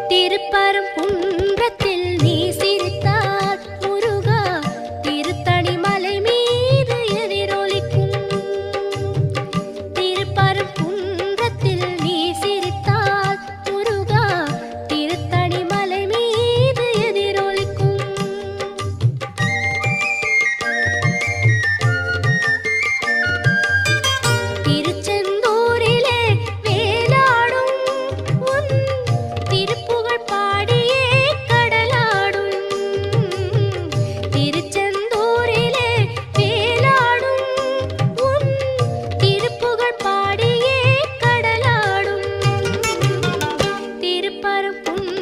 திருப்பரங்குன்றத்தில் நீ சிரித்தால் முருகா திருத்தணி மலை மீது எதிரொலிக்கும். திருப்பரங்குன்றத்தில் நீ சிரித்தால் முருகா திருத்தணி மலை மீது எதிரொலிக்கும். திருச்செந்தூரிலே வேலாடும் உன் திருப்புகழ் பாடியே கடலாடும். திருச்செந்தூரிலே வேலாடும் உன் திருப்புகழ் பாடியே கடலாடும். திருப்பரங்குன்றம்